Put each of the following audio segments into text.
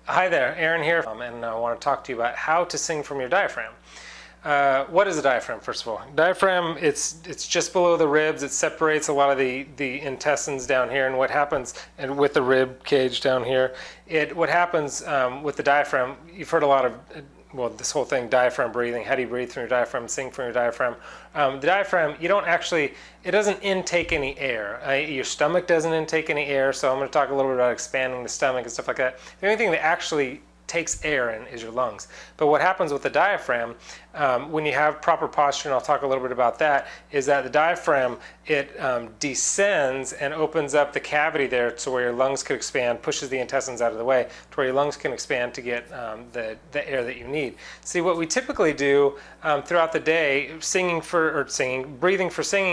Hi there, Aaron here, and I want to talk to you about how to sing from your diaphragm. What is a diaphragm, first of all? Diaphragm, it's just below the ribs. It separates a lot of the intestines down here, and what happens, and with the rib cage down here, what happens with the diaphragm, you've heard a lot of, well, this whole thing, diaphragm breathing. How do you breathe from your diaphragm, sing from your diaphragm? The diaphragm, it doesn't intake any air. Your stomach doesn't intake any air, so I'm going to talk a little bit about expanding the stomach and stuff like that. The only thing that actually takes air in is your lungs. But what happens with the diaphragm, when you have proper posture, and I'll talk a little bit about that, is that the diaphragm, it descends and opens up the cavity there to where your lungs could expand, pushes the intestines out of the way, to where your lungs can expand to get the air that you need. See, what we typically do throughout the day, breathing for singing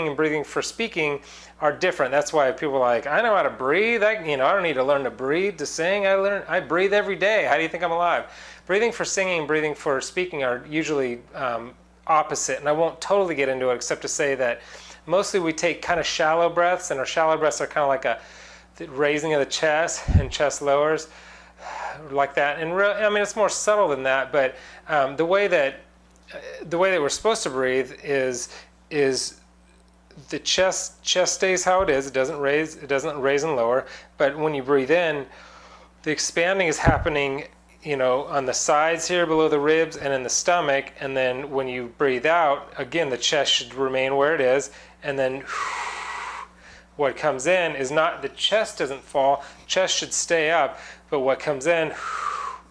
and breathing for speaking are different. That's why people are like, I know how to breathe. I don't need to learn to breathe to sing. I breathe every day. How do you think I'm alive? Breathing for singing and breathing for speaking are usually opposite, and I won't totally get into it except to say that mostly we take kind of shallow breaths, and our shallow breaths are kind of like the raising of the chest and chest lowers like that. And it's more subtle than that, but the way that we're supposed to breathe is the chest stays how it is. It doesn't raise and lower. But when you breathe in, the expanding is happening, on the sides here below the ribs and in the stomach. And then when you breathe out, again, the chest should remain where it is. And then what comes in is not, the chest doesn't fall, chest should stay up. But what comes in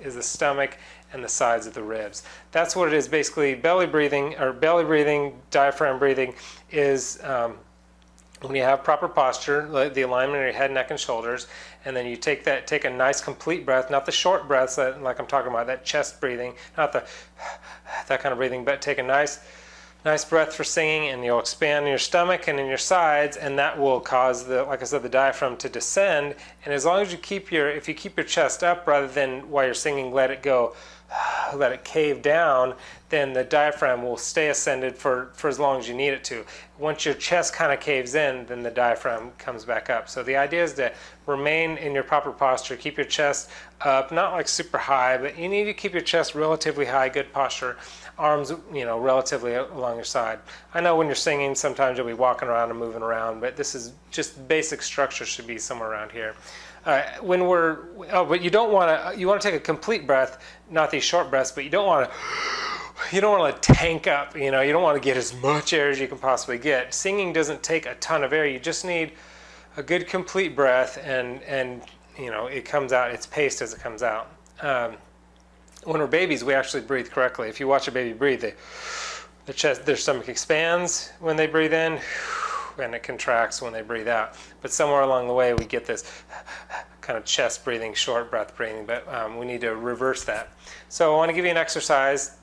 is the stomach and the sides of the ribs. That's what it is basically. Belly breathing, diaphragm breathing is when you have proper posture, the alignment of your head, neck, and shoulders, and then you take a nice complete breath, not the short breaths like I'm talking about, that chest breathing, not that kind of breathing, but take a nice breath for singing, and you'll expand in your stomach and in your sides, and that will cause like I said, the diaphragm to descend. And as long as if you keep your chest up rather than while you're singing, let it go, let it cave down, then the diaphragm will stay ascended for as long as you need it to. Once your chest kind of caves in, then the diaphragm comes back up. So the idea is to remain in your proper posture, keep your chest up, not like super high, but you need to keep your chest relatively high, good posture, arms relatively along your side. I know when you're singing, sometimes you'll be walking around and moving around, but this is just basic structure should be somewhere around here. But you don't want to. You want to take a complete breath, not these short breaths. But you don't want to tank up. You don't want to get as much air as you can possibly get. Singing doesn't take a ton of air. You just need a good complete breath, and it comes out. It's paced as it comes out. When we're babies, we actually breathe correctly. If you watch a baby breathe, their stomach expands when they breathe in, and it contracts when they breathe out. But somewhere along the way, we get this kind of chest breathing, short breath breathing, but we need to reverse that. So I want to give you an exercise,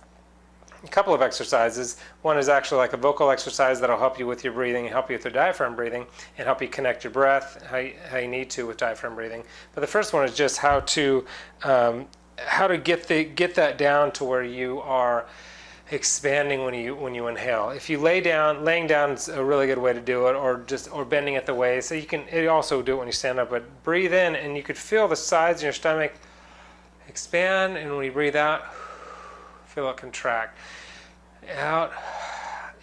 a couple of exercises. One is actually like a vocal exercise that'll help you with your breathing and help you with your diaphragm breathing and help you connect your breath how you need to with diaphragm breathing. But the first one is just how to get that down to where you are expanding when you inhale. If you laying down is a really good way to do it, or bending at the waist. So you can also do it when you stand up, but breathe in and you could feel the sides of your stomach expand, and when you breathe out, feel it contract. Out,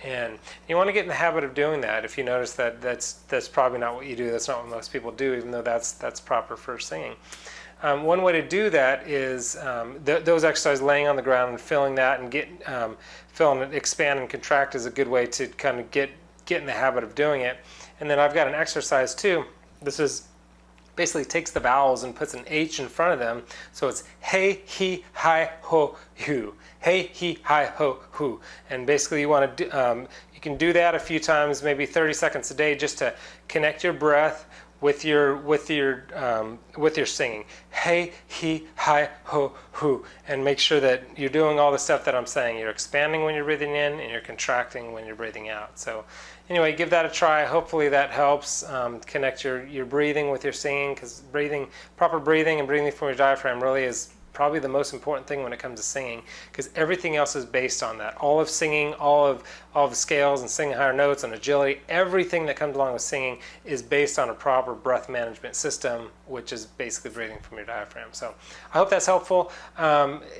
in. You want to get in the habit of doing that. If you notice that's probably not what you do, that's not what most people do, even though that's proper for singing. One way to do that is those exercises, laying on the ground and feeling that, and feeling it expand and contract is a good way to kind of get in the habit of doing it. And then I've got an exercise too. This is basically takes the vowels and puts an H in front of them. So it's hey, he, hi, ho, hu. Hey, he, hi, ho, hu. And basically you want to you can do that a few times, maybe 30 seconds a day, just to connect your breath with your singing. Hey, he, hi, ho, hu, and make sure that you're doing all the stuff that I'm saying. You're expanding when you're breathing in, and you're contracting when you're breathing out. So anyway, give that a try. Hopefully that helps connect your breathing with your singing, because proper breathing and breathing from your diaphragm really is probably the most important thing when it comes to singing, because everything else is based on that. All of singing, all of the scales and singing higher notes and agility, everything that comes along with singing is based on a proper breath management system, which is basically breathing from your diaphragm. So I hope that's helpful.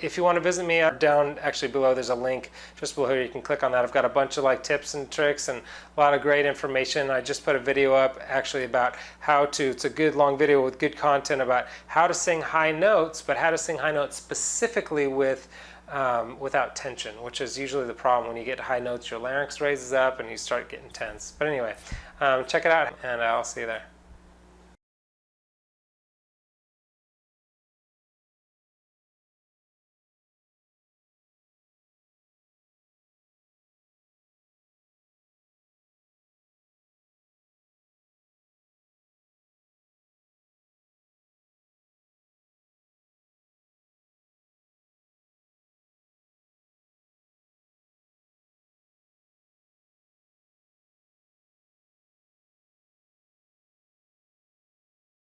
If you want to visit me, down actually below there's a link just below here. You can click on that. I've got a bunch of like tips and tricks and a lot of great information. I just put a video up actually about how to, it's a good long video with good content about how to sing high notes, but how to sing high notes specifically with without tension, which is usually the problem. When you get high notes, your larynx raises up and you start getting tense. But anyway, check it out, and I'll see you there.